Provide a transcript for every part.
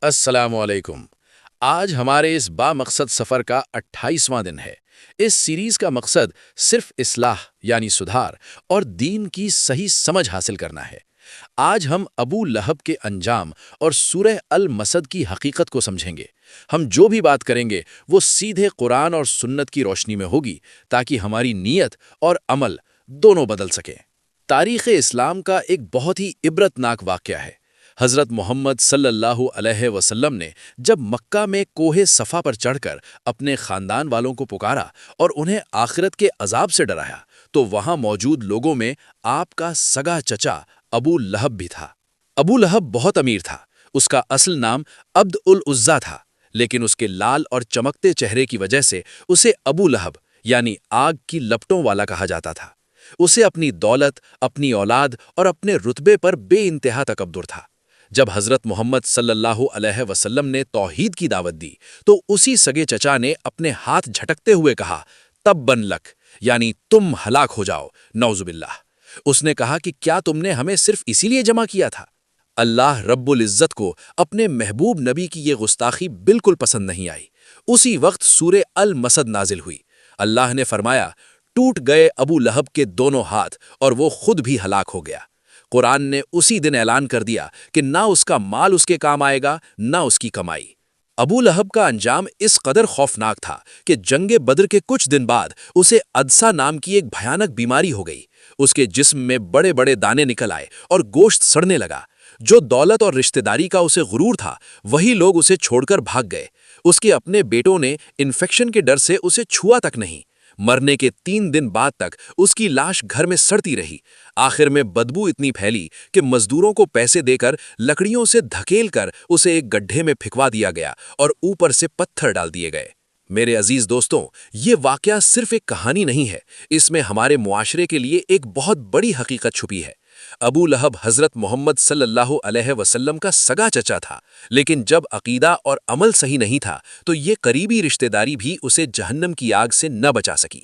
السلام علیکم۔ آج ہمارے اس بامقصد سفر کا 28واں دن ہے۔ اس سیریز کا مقصد صرف اصلاح یعنی سدھار اور دین کی صحیح سمجھ حاصل کرنا ہے۔ آج ہم ابو لہب کے انجام اور سورہ المسد کی حقیقت کو سمجھیں گے۔ ہم جو بھی بات کریں گے وہ سیدھے قرآن اور سنت کی روشنی میں ہوگی تاکہ ہماری نیت اور عمل دونوں بدل سکیں۔ تاریخ اسلام کا ایک بہت ہی عبرتناک واقعہ ہے۔ حضرت محمد صلی اللہ علیہ وسلم نے جب مکہ میں کوہ صفا پر چڑھ کر اپنے خاندان والوں کو پکارا اور انہیں آخرت کے عذاب سے ڈرایا تو وہاں موجود لوگوں میں آپ کا سگا چچا ابو لہب بھی تھا۔ ابو لہب بہت امیر تھا۔ اس کا اصل نام عبد العزا تھا، لیکن اس کے لال اور چمکتے چہرے کی وجہ سے اسے ابو لہب یعنی آگ کی لپٹوں والا کہا جاتا تھا۔ اسے اپنی دولت، اپنی اولاد اور اپنے رتبے پر بے انتہا تکبر تھا۔ جب حضرت محمد صلی اللہ علیہ وسلم نے توحید کی دعوت دی تو اسی سگے چچا نے اپنے ہاتھ جھٹکتے ہوئے کہا، تبن لک، یعنی تم ہلاک ہو جاؤ، نعوذ باللہ۔ اس نے کہا کہ کیا تم نے ہمیں صرف اسی لیے جمع کیا تھا؟ اللہ رب العزت کو اپنے محبوب نبی کی یہ گستاخی بالکل پسند نہیں آئی۔ اسی وقت سورہ المسد نازل ہوئی۔ اللہ نے فرمایا، ٹوٹ گئے ابو لہب کے دونوں ہاتھ اور وہ خود بھی ہلاک ہو گیا۔ قرآن نے اسی دن اعلان کر دیا کہ نہ اس کا مال اس کے کام آئے گا نہ اس کی کمائی۔ ابو لہب کا انجام اس قدر خوفناک تھا کہ جنگ بدر کے کچھ دن بعد اسے عدسہ نام کی ایک بھیانک بیماری ہو گئی۔ اس کے جسم میں بڑے بڑے دانے نکل آئے اور گوشت سڑنے لگا۔ جو دولت اور رشتہ داری کا اسے غرور تھا وہی لوگ اسے چھوڑ کر بھاگ گئے۔ اس کے اپنے بیٹوں نے انفیکشن کے ڈر سے اسے چھوا تک نہیں۔ مرنے کے 3 دن بعد تک اس کی لاش گھر میں سڑتی رہی۔ آخر میں بدبو اتنی پھیلی کہ مزدوروں کو پیسے دے کر لکڑیوں سے دھکیل کر اسے ایک گڈھے میں پھینکوا دیا گیا اور اوپر سے پتھر ڈال دیے گئے۔ میرے عزیز دوستوں، یہ واقعہ صرف ایک کہانی نہیں ہے، اس میں ہمارے معاشرے کے لیے ایک بہت بڑی حقیقت چھپی ہے۔ ابو لہب حضرت محمد صلی اللہ علیہ وسلم کا سگا چچا تھا، لیکن جب عقیدہ اور عمل صحیح نہیں تھا تو یہ قریبی رشتہ داری بھی اسے جہنم کی آگ سے نہ بچا سکی۔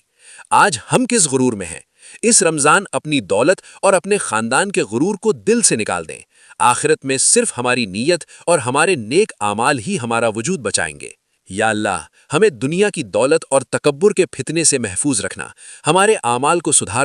آج ہم کس غرور میں ہیں؟ اس رمضان اپنی دولت اور اپنے خاندان کے غرور کو دل سے نکال دیں۔ آخرت میں صرف ہماری نیت اور ہمارے نیک اعمال ہی ہمارا وجود بچائیں گے۔ یا اللہ، ہمیں دنیا کی دولت اور تکبر کے فتنے سے محفوظ رکھنا، ہمارے اعمال کو سدھار